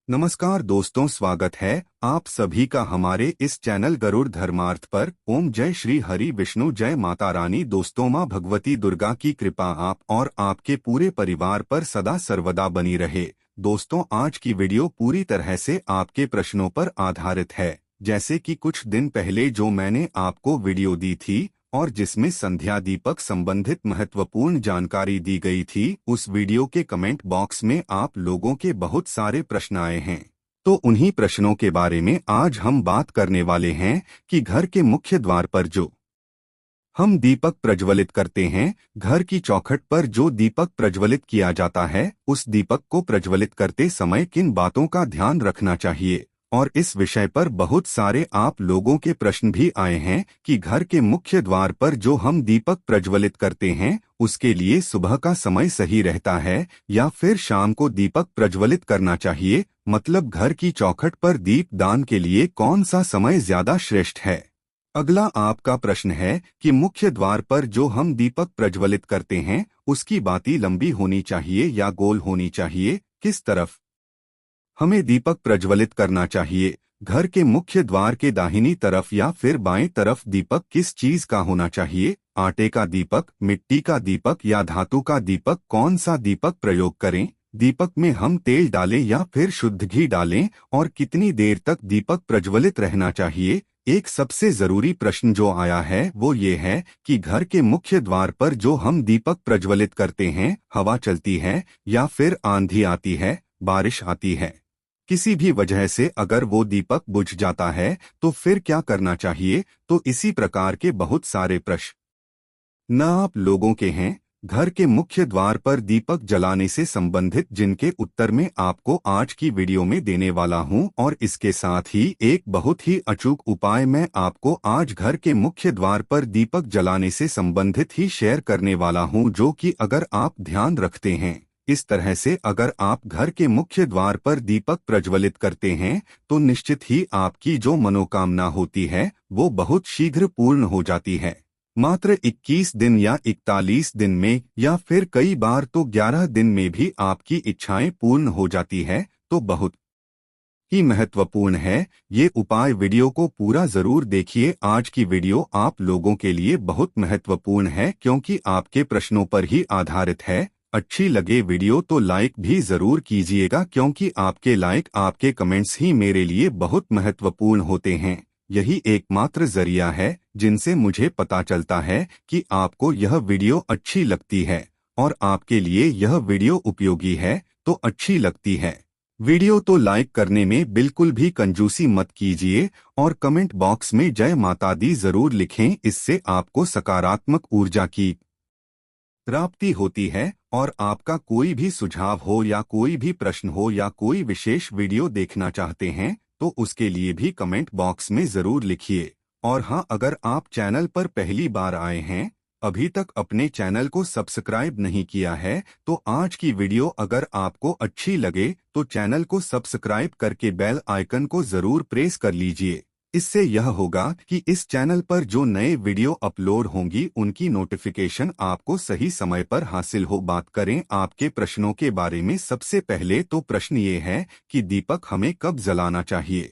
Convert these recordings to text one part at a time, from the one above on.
नमस्कार दोस्तों, स्वागत है आप सभी का हमारे इस चैनल गरुड़ धर्मार्थ पर। ओम जय श्री हरि विष्णु, जय माता रानी। दोस्तों, माँ भगवती दुर्गा की कृपा आप और आपके पूरे परिवार पर सदा सर्वदा बनी रहे। दोस्तों, आज की वीडियो पूरी तरह से आपके प्रश्नों पर आधारित है। जैसे कि कुछ दिन पहले जो मैंने आपको वीडियो दी थी और जिसमें संध्या दीपक संबंधित महत्वपूर्ण जानकारी दी गई थी, उस वीडियो के कमेंट बॉक्स में आप लोगों के बहुत सारे प्रश्न आए हैं। तो उन्हीं प्रश्नों के बारे में आज हम बात करने वाले हैं कि घर के मुख्य द्वार पर जो हम दीपक प्रज्वलित करते हैं, घर की चौखट पर जो दीपक प्रज्वलित किया जाता है, उस दीपक को प्रज्वलित करते समय किन बातों का ध्यान रखना चाहिए। और इस विषय पर बहुत सारे आप लोगों के प्रश्न भी आए हैं कि घर के मुख्य द्वार पर जो हम दीपक प्रज्वलित करते हैं, उसके लिए सुबह का समय सही रहता है या फिर शाम को दीपक प्रज्वलित करना चाहिए। मतलब घर की चौखट पर दीप दान के लिए कौन सा समय ज्यादा श्रेष्ठ है। अगला आपका प्रश्न है कि मुख्य द्वार पर जो हम दीपक प्रज्वलित करते हैं, उसकी बाती लंबी होनी चाहिए या गोल होनी चाहिए, किस तरफ हमें दीपक प्रज्वलित करना चाहिए। घर के मुख्य द्वार के दाहिनी तरफ या फिर बाएं तरफ दीपक किस चीज का होना चाहिए। आटे का दीपक, मिट्टी का दीपक या धातु का दीपक, कौन सा दीपक प्रयोग करें। दीपक में हम तेल डालें या फिर शुद्ध घी डालें और कितनी देर तक दीपक प्रज्वलित रहना चाहिए। एक सबसे जरूरी प्रश्न जो आया है वो ये है कि घर के मुख्य द्वार पर जो हम दीपक प्रज्वलित करते हैं, हवा चलती है या फिर आंधी आती है, बारिश आती है, किसी भी वजह से अगर वो दीपक बुझ जाता है तो फिर क्या करना चाहिए। तो इसी प्रकार के बहुत सारे प्रश्न न आप लोगों के हैं। घर के मुख्य द्वार पर दीपक जलाने से संबंधित जिनके उत्तर मैं आपको आज की वीडियो में देने वाला हूं, और इसके साथ ही एक बहुत ही अचूक उपाय मैं आपको आज घर के मुख्य द्वार पर दीपक जलाने से संबंधित ही शेयर करने वाला हूं, जो कि अगर आप ध्यान रखते हैं, इस तरह से अगर आप घर के मुख्य द्वार पर दीपक प्रज्वलित करते हैं, तो निश्चित ही आपकी जो मनोकामना होती है वो बहुत शीघ्र पूर्ण हो जाती है। मात्र 21 दिन या 41 दिन में या फिर कई बार तो 11 दिन में भी आपकी इच्छाएं पूर्ण हो जाती है। तो बहुत ही महत्वपूर्ण है ये उपाय। वीडियो को पूरा जरूर देखिए। आज की वीडियो आप लोगों के लिए बहुत महत्वपूर्ण है क्योंकि आपके प्रश्नों पर ही आधारित है। अच्छी लगे वीडियो तो लाइक भी जरूर कीजिएगा, क्योंकि आपके लाइक, आपके कमेंट्स ही मेरे लिए बहुत महत्वपूर्ण होते हैं। यही एकमात्र जरिया है जिनसे मुझे पता चलता है कि आपको यह वीडियो अच्छी लगती है और आपके लिए यह वीडियो उपयोगी है, तो अच्छी लगती है वीडियो तो लाइक करने में बिल्कुल भी कंजूसी मत कीजिए और कमेंट बॉक्स में जय माता दी जरूर लिखें। इससे आपको सकारात्मक ऊर्जा की प्राप्ति होती है। और आपका कोई भी सुझाव हो या कोई भी प्रश्न हो या कोई विशेष वीडियो देखना चाहते हैं, तो उसके लिए भी कमेंट बॉक्स में जरूर लिखिए। और हाँ, अगर आप चैनल पर पहली बार आए हैं, अभी तक अपने चैनल को सब्सक्राइब नहीं किया है, तो आज की वीडियो अगर आपको अच्छी लगे तो चैनल को सब्सक्राइब करके बेल आइकन को जरूर प्रेस कर लीजिए। इससे यह होगा कि इस चैनल पर जो नए वीडियो अपलोड होंगी उनकी नोटिफिकेशन आपको सही समय पर हासिल हो। बात करें आपके प्रश्नों के बारे में, सबसे पहले तो प्रश्न ये है कि दीपक हमें कब जलाना चाहिए,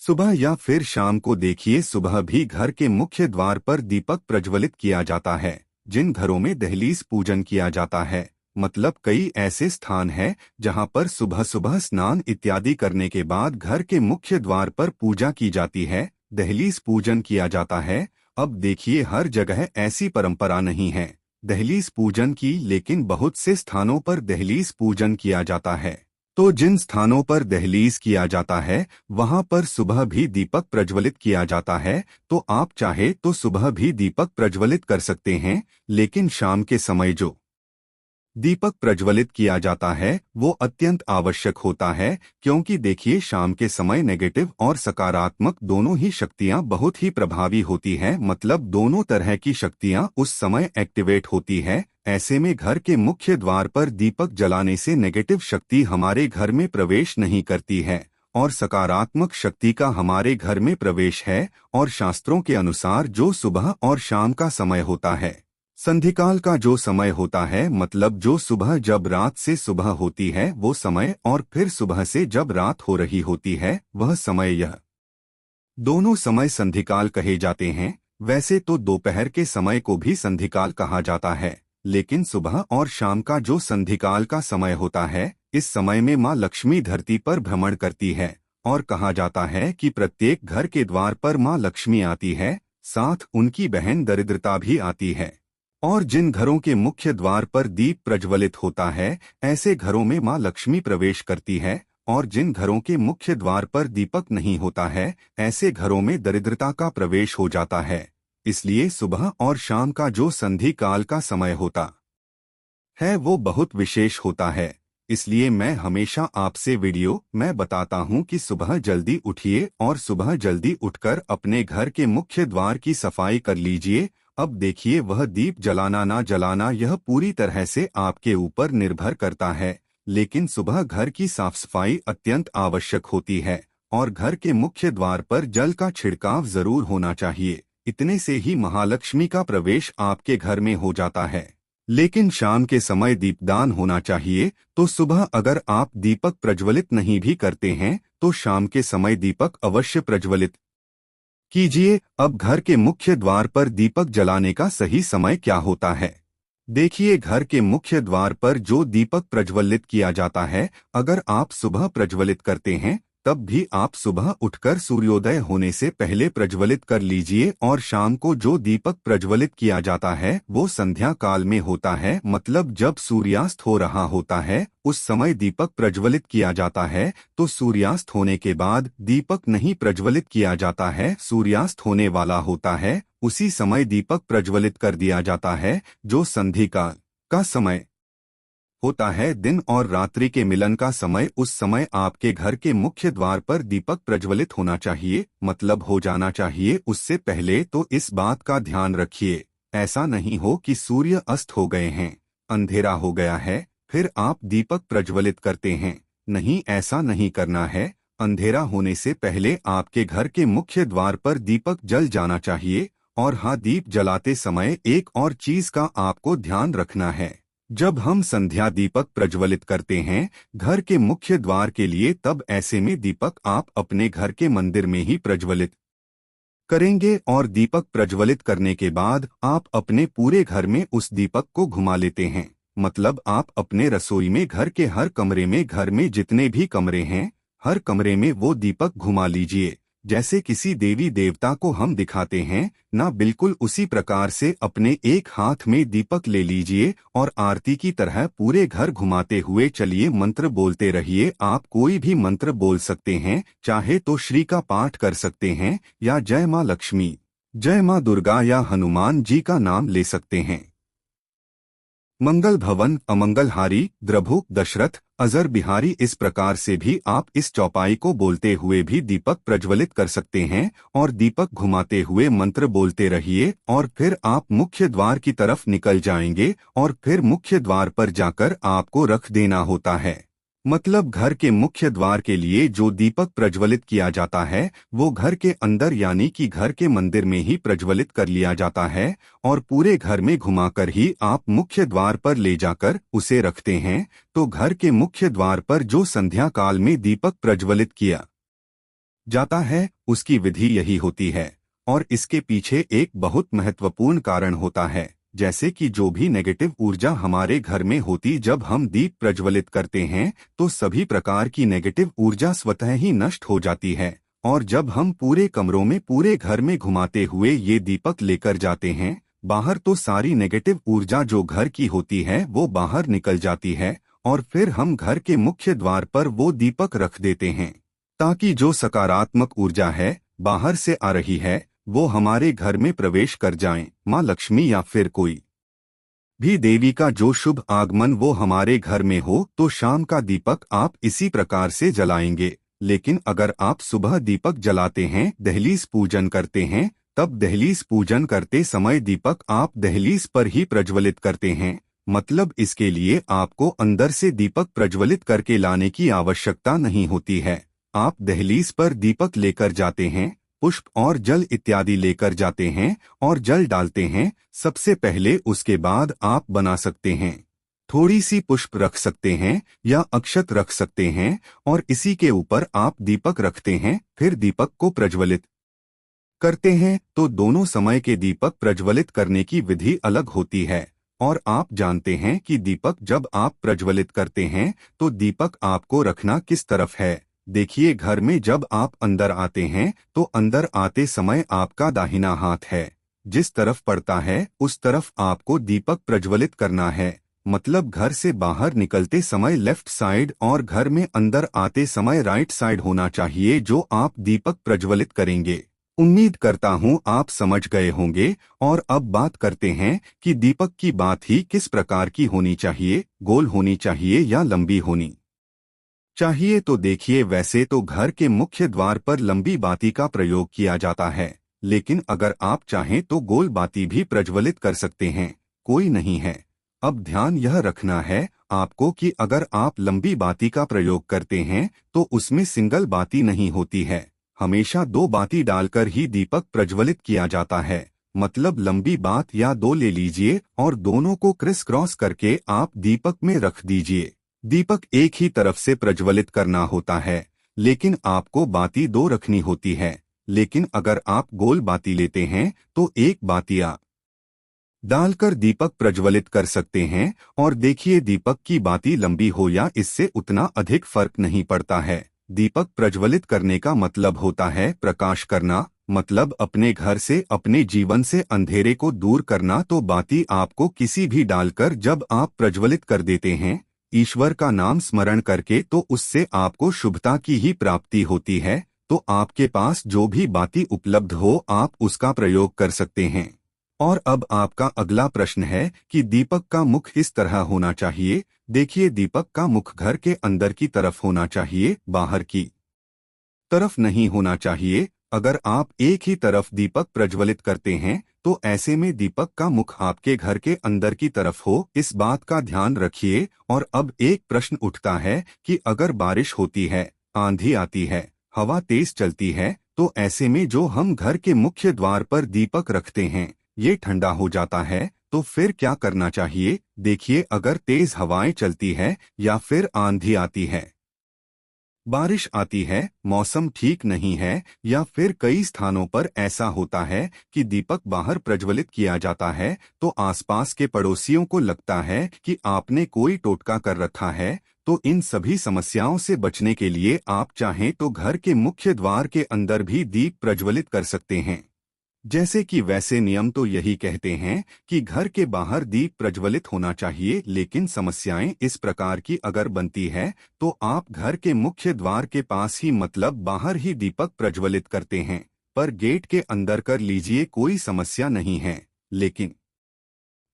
सुबह या फिर शाम को। देखिए, सुबह भी घर के मुख्य द्वार पर दीपक प्रज्वलित किया जाता है। जिन घरों में दहलीज पूजन किया जाता है, मतलब कई ऐसे स्थान हैं जहां पर सुबह सुबह स्नान इत्यादि करने के बाद घर के मुख्य द्वार पर पूजा की जाती है, दहलीज पूजन किया जाता है। अब देखिए, हर जगह ऐसी परंपरा नहीं है दहलीज पूजन की, लेकिन बहुत से स्थानों पर दहलीज पूजन किया जाता है। तो जिन स्थानों पर दहलीज किया जाता है वहां पर सुबह भी दीपक प्रज्वलित किया जाता है। तो आप चाहे तो सुबह भी दीपक प्रज्वलित कर सकते हैं, लेकिन शाम के समय जो दीपक प्रज्वलित किया जाता है वो अत्यंत आवश्यक होता है, क्योंकि देखिए, शाम के समय नेगेटिव और सकारात्मक दोनों ही शक्तियां बहुत ही प्रभावी होती हैं। मतलब दोनों तरह की शक्तियां उस समय एक्टिवेट होती है। ऐसे में घर के मुख्य द्वार पर दीपक जलाने से नेगेटिव शक्ति हमारे घर में प्रवेश नहीं करती है और सकारात्मक शक्ति का हमारे घर में प्रवेश है। और शास्त्रों के अनुसार जो सुबह और शाम का समय होता है, संधिकाल का जो समय होता है मतलब जो सुबह जब रात से सुबह होती है वो समय और फिर सुबह से जब रात हो रही होती है वह समय, यह दोनों समय संधिकाल कहे जाते हैं। वैसे तो दोपहर के समय को भी संधिकाल कहा जाता है, लेकिन सुबह और शाम का जो संधिकाल का समय होता है इस समय में माँ लक्ष्मी धरती पर भ्रमण करती है और कहा जाता है कि प्रत्येक घर के द्वार पर माँ लक्ष्मी आती है, साथ उनकी बहन दरिद्रता भी आती है। और जिन घरों के मुख्य द्वार पर दीप प्रज्वलित होता है ऐसे घरों में माँ लक्ष्मी प्रवेश करती है, और जिन घरों के मुख्य द्वार पर दीपक नहीं होता है ऐसे घरों में दरिद्रता का प्रवेश हो जाता है। इसलिए सुबह और शाम का जो संधि काल का समय होता है वो बहुत विशेष होता है। इसलिए मैं हमेशा आपसे वीडियो में बताता हूँ कि सुबह जल्दी उठिए और सुबह जल्दी उठकर अपने घर के मुख्य द्वार की सफाई कर लीजिए। अब देखिए, वह दीप जलाना ना जलाना यह पूरी तरह से आपके ऊपर निर्भर करता है, लेकिन सुबह घर की साफ सफाई अत्यंत आवश्यक होती है और घर के मुख्य द्वार पर जल का छिड़काव जरूर होना चाहिए। इतने से ही महालक्ष्मी का प्रवेश आपके घर में हो जाता है। लेकिन शाम के समय दीपदान होना चाहिए, तो सुबह अगर आप दीपक प्रज्वलित नहीं भी करते हैं तो शाम के समय दीपक अवश्य प्रज्वलित कीजिए। अब घर के मुख्य द्वार पर दीपक जलाने का सही समय क्या होता है? देखिए, घर के मुख्य द्वार पर जो दीपक प्रज्वलित किया जाता है अगर आप सुबह प्रज्वलित करते हैं तब भी आप सुबह उठकर सूर्योदय होने से पहले प्रज्वलित कर लीजिए, और शाम को जो दीपक प्रज्वलित किया जाता है वो संध्या काल में होता है, मतलब जब सूर्यास्त हो रहा होता है उस समय दीपक प्रज्वलित किया जाता है। तो सूर्यास्त होने के बाद दीपक नहीं प्रज्वलित किया जाता है, सूर्यास्त होने वाला होता है उसी समय दीपक प्रज्वलित कर दिया जाता है। जो संधि काल का समय होता है दिन और रात्रि के मिलन का समय, उस समय आपके घर के मुख्य द्वार पर दीपक प्रज्वलित होना चाहिए, मतलब हो जाना चाहिए। उससे पहले तो इस बात का ध्यान रखिए, ऐसा नहीं हो कि सूर्य अस्त हो गए हैं, अंधेरा हो गया है, फिर आप दीपक प्रज्वलित करते हैं। नहीं, ऐसा नहीं करना है। अंधेरा होने से पहले आपके घर के मुख्य द्वार पर दीपक जल जाना चाहिए। और हाँ, दीप जलाते समय एक और चीज का आपको ध्यान रखना है। जब हम संध्या दीपक प्रज्वलित करते हैं घर के मुख्य द्वार के लिए, तब ऐसे में दीपक आप अपने घर के मंदिर में ही प्रज्वलित करेंगे, और दीपक प्रज्वलित करने के बाद आप अपने पूरे घर में उस दीपक को घुमा लेते हैं। मतलब आप अपने रसोई में, घर के हर कमरे में, घर में जितने भी कमरे हैं हर कमरे में वो दीपक घुमा लीजिए, जैसे किसी देवी देवता को हम दिखाते हैं ना, बिल्कुल उसी प्रकार से अपने एक हाथ में दीपक ले लीजिए और आरती की तरह पूरे घर घुमाते हुए चलिए, मंत्र बोलते रहिए। आप कोई भी मंत्र बोल सकते हैं, चाहे तो श्री का पाठ कर सकते हैं या जय माँ लक्ष्मी, जय माँ दुर्गा या हनुमान जी का नाम ले सकते हैं। मंगल भवन, अमंगलहारी, द्रभु, दशरथ, अजर बिहारी, इस प्रकार से भी आप इस चौपाई को बोलते हुए भी दीपक प्रज्वलित कर सकते हैं और दीपक घुमाते हुए मंत्र बोलते रहिए, और फिर आप मुख्य द्वार की तरफ निकल जाएंगे और फिर मुख्य द्वार पर जाकर आपको रख देना होता है। मतलब घर के मुख्य द्वार के लिए जो दीपक प्रज्वलित किया जाता है वो घर के अंदर यानी कि घर के मंदिर में ही प्रज्वलित कर लिया जाता है, और पूरे घर में घुमाकर ही आप मुख्य द्वार पर ले जाकर उसे रखते हैं। तो घर के मुख्य द्वार पर जो संध्या काल में दीपक प्रज्वलित किया जाता है उसकी विधि यही होती है, और इसके पीछे एक बहुत महत्वपूर्ण कारण होता है। जैसे कि जो भी नेगेटिव ऊर्जा हमारे घर में होती, जब हम दीप प्रज्वलित करते हैं तो सभी प्रकार की नेगेटिव ऊर्जा स्वतः ही नष्ट हो जाती है, और जब हम पूरे कमरों में, पूरे घर में घुमाते हुए ये दीपक लेकर जाते हैं बाहर, तो सारी नेगेटिव ऊर्जा जो घर की होती है वो बाहर निकल जाती है, और फिर हम घर के मुख्य द्वार पर वो दीपक रख देते हैं ताकि जो सकारात्मक ऊर्जा है बाहर से आ रही है वो हमारे घर में प्रवेश कर जाएं। माँ लक्ष्मी या फिर कोई भी देवी का जो शुभ आगमन वो हमारे घर में हो, तो शाम का दीपक आप इसी प्रकार से जलाएंगे। लेकिन अगर आप सुबह दीपक जलाते हैं, दहलीज पूजन करते हैं, तब दहलीज पूजन करते समय दीपक आप दहलीज पर ही प्रज्वलित करते हैं। मतलब इसके लिए आपको अंदर से दीपक प्रज्वलित करके लाने की आवश्यकता नहीं होती है। आप दहलीज पर दीपक लेकर जाते हैं पुष्प और जल इत्यादि लेकर जाते हैं और जल डालते हैं सबसे पहले, उसके बाद आप बना सकते हैं। थोड़ी सी पुष्प रख सकते हैं या अक्षत रख सकते हैं और इसी के ऊपर आप दीपक रखते हैं, फिर दीपक को प्रज्वलित करते हैं। तो दोनों समय के दीपक प्रज्वलित करने की विधि अलग होती है और आप जानते हैं कि दीपक जब आप प्रज्वलित करते हैं तो दीपक आपको रखना किस तरफ है। देखिए, घर में जब आप अंदर आते हैं तो अंदर आते समय आपका दाहिना हाथ है, जिस तरफ पड़ता है उस तरफ आपको दीपक प्रज्वलित करना है। मतलब घर से बाहर निकलते समय लेफ्ट साइड और घर में अंदर आते समय राइट साइड होना चाहिए जो आप दीपक प्रज्वलित करेंगे। उम्मीद करता हूं आप समझ गए होंगे। और अब बात करते हैं कि दीपक की बात ही किस प्रकार की होनी चाहिए, गोल होनी चाहिए या लंबी होनी चाहिए। तो देखिए, वैसे तो घर के मुख्य द्वार पर लंबी बाती का प्रयोग किया जाता है, लेकिन अगर आप चाहें तो गोल बाती भी प्रज्वलित कर सकते हैं, कोई नहीं है। अब ध्यान यह रखना है आपको कि अगर आप लंबी बाती का प्रयोग करते हैं तो उसमें सिंगल बाती नहीं होती है, हमेशा दो बाती डालकर ही दीपक प्रज्वलित किया जाता है। मतलब लंबी बात या दो ले लीजिए और दोनों को क्रिस क्रॉस करके आप दीपक में रख दीजिए। दीपक एक ही तरफ से प्रज्वलित करना होता है, लेकिन आपको बाती दो रखनी होती है। लेकिन अगर आप गोल बाती लेते हैं तो एक बातिया डालकर दीपक प्रज्वलित कर सकते हैं। और देखिए, दीपक की बाती लंबी हो या इससे उतना अधिक फर्क नहीं पड़ता है। दीपक प्रज्वलित करने का मतलब होता है प्रकाश करना, मतलब अपने घर से, अपने जीवन से अंधेरे को दूर करना। तो बाती आपको किसी भी डालकर जब आप प्रज्वलित कर देते हैं ईश्वर का नाम स्मरण करके, तो उससे आपको शुभता की ही प्राप्ति होती है। तो आपके पास जो भी बाती उपलब्ध हो आप उसका प्रयोग कर सकते हैं। और अब आपका अगला प्रश्न है कि दीपक का मुख इस तरह होना चाहिए। देखिए, दीपक का मुख घर के अंदर की तरफ होना चाहिए, बाहर की तरफ नहीं होना चाहिए। अगर आप एक ही तरफ दीपक प्रज्वलित करते हैं तो ऐसे में दीपक का मुख आपके घर के अंदर की तरफ हो, इस बात का ध्यान रखिए। और अब एक प्रश्न उठता है कि अगर बारिश होती है, आंधी आती है, हवा तेज चलती है, तो ऐसे में जो हम घर के मुख्य द्वार पर दीपक रखते हैं ये ठंडा हो जाता है, तो फिर क्या करना चाहिए। देखिए, अगर तेज हवाएं चलती है या फिर आंधी आती है, बारिश आती है, मौसम ठीक नहीं है या फिर कई स्थानों पर ऐसा होता है कि दीपक बाहर प्रज्वलित किया जाता है, तो आसपास के पड़ोसियों को लगता है कि आपने कोई टोटका कर रखा है। तो इन सभी समस्याओं से बचने के लिए आप चाहें तो घर के मुख्य द्वार के अंदर भी दीप प्रज्वलित कर सकते हैं। जैसे कि वैसे नियम तो यही कहते हैं कि घर के बाहर दीप प्रज्वलित होना चाहिए, लेकिन समस्याएं इस प्रकार की अगर बनती है तो आप घर के मुख्य द्वार के पास ही, मतलब बाहर ही दीपक प्रज्वलित करते हैं। पर गेट के अंदर कर लीजिए, कोई समस्या नहीं है। लेकिन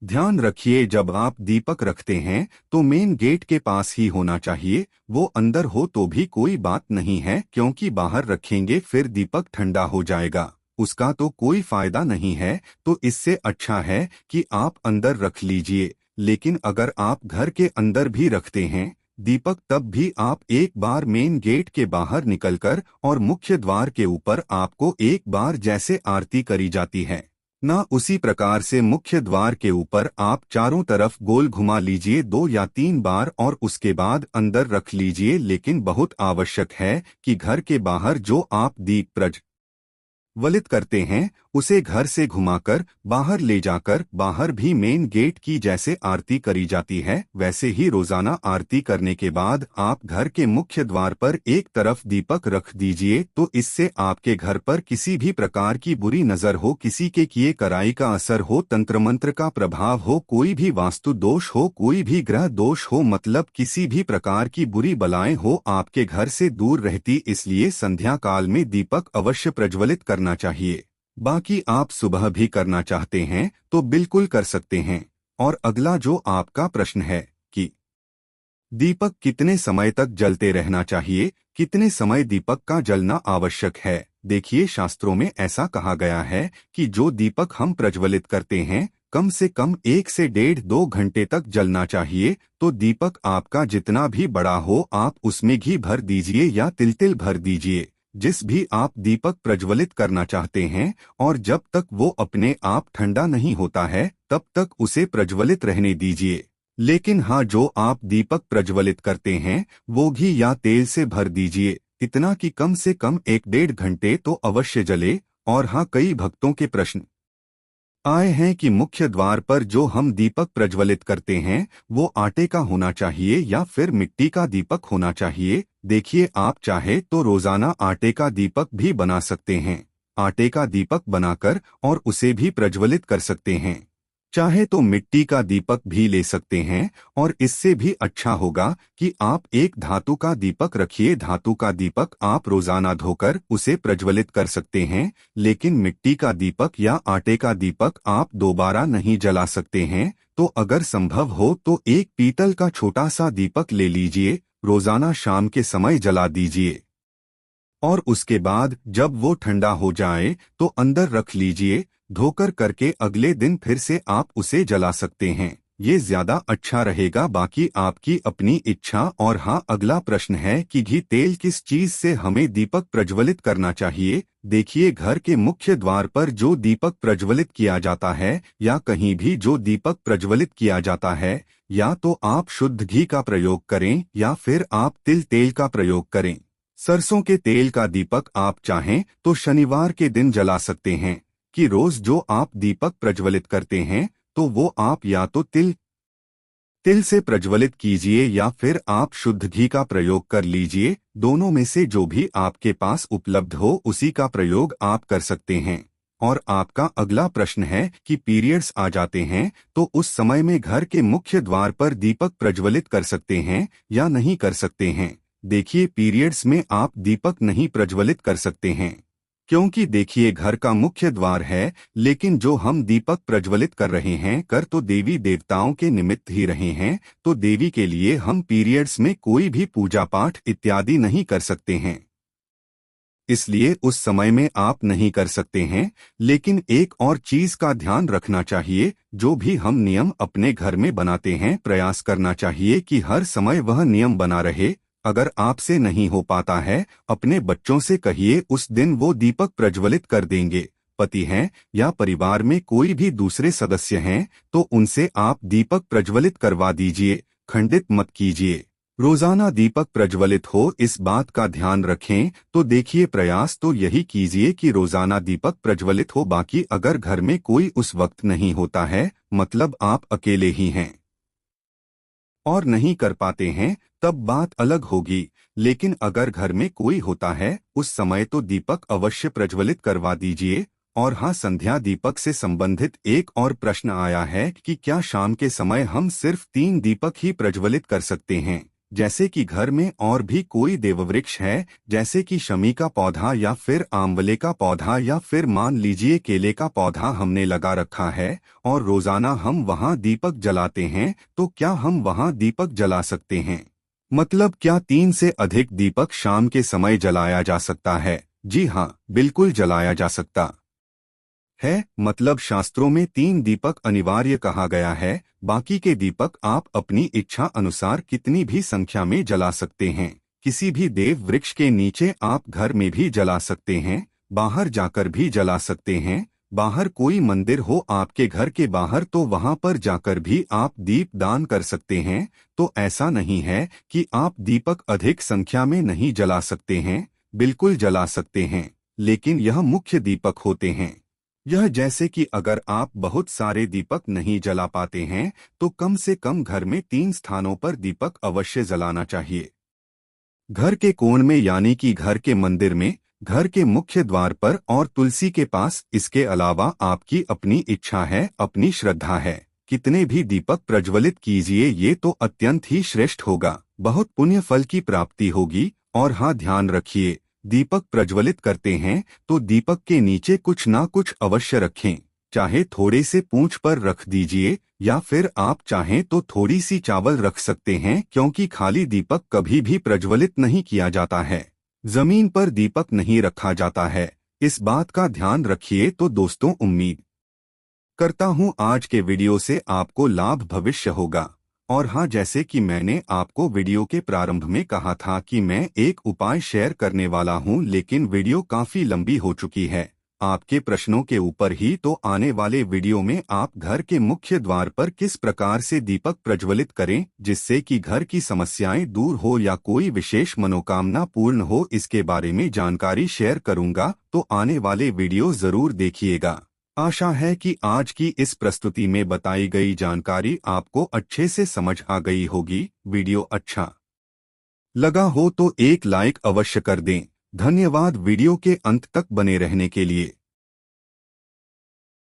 ध्यान रखिए, जब आप दीपक रखते हैं तो मेन गेट के पास ही होना चाहिए। वो अंदर हो तो भी कोई बात नहीं है, क्योंकि बाहर रखेंगे फिर दीपक ठंडा हो जाएगा, उसका तो कोई फायदा नहीं है। तो इससे अच्छा है कि आप अंदर रख लीजिए। लेकिन अगर आप घर के अंदर भी रखते हैं दीपक, तब भी आप एक बार मेन गेट के बाहर निकलकर और मुख्य द्वार के ऊपर आपको एक बार जैसे आरती करी जाती है ना, उसी प्रकार से मुख्य द्वार के ऊपर आप चारों तरफ गोल घुमा लीजिए 2 या 3 बार और उसके बाद अंदर रख लीजिए। लेकिन बहुत आवश्यक है कि घर के बाहर जो आप दीप प्रज्वलित करते हैं उसे घर से घुमाकर बाहर ले जाकर बाहर भी मेन गेट की जैसे आरती करी जाती है, वैसे ही रोजाना आरती करने के बाद आप घर के मुख्य द्वार पर एक तरफ दीपक रख दीजिए। तो इससे आपके घर पर किसी भी प्रकार की बुरी नजर हो, किसी के किए कराई का असर हो, तंत्र मंत्र का प्रभाव हो, कोई भी वास्तु दोष हो, कोई भी ग्रह दोष हो, मतलब किसी भी प्रकार की बुरी बलाएं हो, आपके घर से दूर रहती। इसलिए संध्या काल में दीपक अवश्य प्रज्वलित करना चाहिए। बाकी आप सुबह भी करना चाहते हैं तो बिल्कुल कर सकते हैं। और अगला जो आपका प्रश्न है कि दीपक कितने समय तक जलते रहना चाहिए, कितने समय दीपक का जलना आवश्यक है। देखिए, शास्त्रों में ऐसा कहा गया है कि जो दीपक हम प्रज्वलित करते हैं कम से कम 1 से 1.5-2 घंटे तक जलना चाहिए। तो दीपक आपका जितना भी बड़ा हो आप उसमें घी भर दीजिए या तिल तिल भर दीजिए। जिस भी आप दीपक प्रज्वलित करना चाहते हैं, और जब तक वो अपने आप ठंडा नहीं होता है तब तक उसे प्रज्वलित रहने दीजिए। लेकिन हाँ, जो आप दीपक प्रज्वलित करते हैं वो घी या तेल से भर दीजिए, इतना कि कम से कम 1-1.5 घंटे तो अवश्य जले। और हाँ, कई भक्तों के प्रश्न आए हैं कि मुख्य द्वार पर जो हम दीपक प्रज्वलित करते हैं वो आटे का होना चाहिए या फिर मिट्टी का दीपक होना चाहिए। देखिए, आप चाहे तो रोजाना आटे का दीपक भी बना सकते हैं। आटे का दीपक बनाकर और उसे भी प्रज्वलित कर सकते हैं। चाहे तो मिट्टी का दीपक भी ले सकते हैं, और इससे भी अच्छा होगा कि आप एक धातु का दीपक रखिए। धातु का दीपक आप रोजाना धोकर उसे प्रज्वलित कर सकते हैं, लेकिन मिट्टी का दीपक या आटे का दीपक आप दोबारा नहीं जला सकते हैं। तो अगर संभव हो तो एक पीतल का छोटा सा दीपक ले लीजिए, रोजाना शाम के समय जला दीजिए, और उसके बाद जब वो ठंडा हो जाए तो अंदर रख लीजिए। धोकर करके अगले दिन फिर से आप उसे जला सकते हैं, ये ज्यादा अच्छा रहेगा। बाकी आपकी अपनी इच्छा। और हाँ, अगला प्रश्न है कि घी तेल किस चीज से हमें दीपक प्रज्वलित करना चाहिए। देखिए, घर के मुख्य द्वार पर जो दीपक प्रज्वलित किया जाता है या कहीं भी जो दीपक प्रज्वलित किया जाता है, या तो आप शुद्ध घी का प्रयोग करें या फिर आप तिल तेल का प्रयोग करें। सरसों के तेल का दीपक आप चाहें तो शनिवार के दिन जला सकते हैं, कि रोज जो आप दीपक प्रज्वलित करते हैं तो वो आप या तो तिल से प्रज्वलित कीजिए या फिर आप शुद्ध घी का प्रयोग कर लीजिए। दोनों में से जो भी आपके पास उपलब्ध हो उसी का प्रयोग आप कर सकते हैं। और आपका अगला प्रश्न है कि पीरियड्स आ जाते हैं तो उस समय में घर के मुख्य द्वार पर दीपक प्रज्वलित कर सकते हैं या नहीं कर सकते हैं। देखिए, पीरियड्स में आप दीपक नहीं प्रज्वलित कर सकते हैं, क्योंकि देखिए, घर का मुख्य द्वार है, लेकिन जो हम दीपक प्रज्वलित कर रहे हैं कर तो देवी देवताओं के निमित्त ही रहे हैं। तो देवी के लिए हम पीरियड्स में कोई भी पूजा पाठ इत्यादि नहीं कर सकते हैं, इसलिए उस समय में आप नहीं कर सकते हैं। लेकिन एक और चीज का ध्यान रखना चाहिए, जो भी हम नियम अपने घर में बनाते हैं प्रयास करना चाहिए कि हर समय वह नियम बना रहे। अगर आपसे नहीं हो पाता है, अपने बच्चों से कहिए, उस दिन वो दीपक प्रज्वलित कर देंगे। पति हैं या परिवार में कोई भी दूसरे सदस्य हैं तो उनसे आप दीपक प्रज्वलित करवा दीजिए, खंडित मत कीजिए। रोजाना दीपक प्रज्वलित हो, इस बात का ध्यान रखें। तो देखिए, प्रयास तो यही कीजिए कि रोजाना दीपक प्रज्वलित हो। बाकी अगर घर में कोई उस वक्त नहीं होता है, मतलब आप अकेले ही हैं और नहीं कर पाते हैं, तब बात अलग होगी। लेकिन अगर घर में कोई होता है उस समय तो दीपक अवश्य प्रज्वलित करवा दीजिए। और हाँ, संध्या दीपक से संबंधित एक और प्रश्न आया है कि क्या शाम के समय हम सिर्फ 3 दीपक ही प्रज्वलित कर सकते हैं, जैसे कि घर में और भी कोई देववृक्ष है, जैसे कि शमी का पौधा या फिर आंवले का पौधा या फिर मान लीजिए केले का पौधा हमने लगा रखा है और रोजाना हम वहां दीपक जलाते हैं, तो क्या हम वहां दीपक जला सकते हैं? मतलब क्या 3 से अधिक दीपक शाम के समय जलाया जा सकता है? जी हाँ, बिल्कुल जलाया जा सकता है। मतलब शास्त्रों में 3 दीपक अनिवार्य कहा गया है, बाकी के दीपक आप अपनी इच्छा अनुसार कितनी भी संख्या में जला सकते हैं। किसी भी देव वृक्ष के नीचे आप घर में भी जला सकते हैं, बाहर जाकर भी जला सकते हैं। बाहर कोई मंदिर हो आपके घर के बाहर तो वहां पर जाकर भी आप दीप दान कर सकते हैं। तो ऐसा नहीं है कि आप दीपक अधिक संख्या में नहीं जला सकते हैं, बिल्कुल जला सकते हैं, लेकिन यह मुख्य दीपक होते हैं। यह जैसे कि अगर आप बहुत सारे दीपक नहीं जला पाते हैं तो कम से कम घर में 3 स्थानों पर दीपक अवश्य जलाना चाहिए। घर के कोण में, यानी कि घर के मंदिर में, घर के मुख्य द्वार पर और तुलसी के पास। इसके अलावा आपकी अपनी इच्छा है, अपनी श्रद्धा है, कितने भी दीपक प्रज्वलित कीजिए, ये तो अत्यंत ही श्रेष्ठ होगा, बहुत पुण्य फल की प्राप्ति होगी। और हाँ, ध्यान रखिए, दीपक प्रज्वलित करते हैं तो दीपक के नीचे कुछ ना कुछ अवश्य रखें, चाहे थोड़े से पूंछ पर रख दीजिए या फिर आप चाहें तो थोड़ी सी चावल रख सकते हैं, क्योंकि खाली दीपक कभी भी प्रज्वलित नहीं किया जाता है, जमीन पर दीपक नहीं रखा जाता है, इस बात का ध्यान रखिए। तो दोस्तों, उम्मीद करता हूँ आज के वीडियो से आपको लाभ भविष्य होगा। और हाँ, जैसे कि मैंने आपको वीडियो के प्रारंभ में कहा था कि मैं एक उपाय शेयर करने वाला हूँ, लेकिन वीडियो काफी लंबी हो चुकी है आपके प्रश्नों के ऊपर ही। तो आने वाले वीडियो में आप घर के मुख्य द्वार पर किस प्रकार से दीपक प्रज्वलित करें जिससे कि घर की समस्याएं दूर हो या कोई विशेष मनोकामना पूर्ण हो, इसके बारे में जानकारी शेयर करूंगा। तो आने वाले वीडियो जरूर देखिएगा। आशा है कि आज की इस प्रस्तुति में बताई गई जानकारी आपको अच्छे से समझ आ गई होगी। वीडियो अच्छा लगा हो तो एक लाइक अवश्य कर दें। धन्यवाद वीडियो के अंत तक बने रहने के लिए।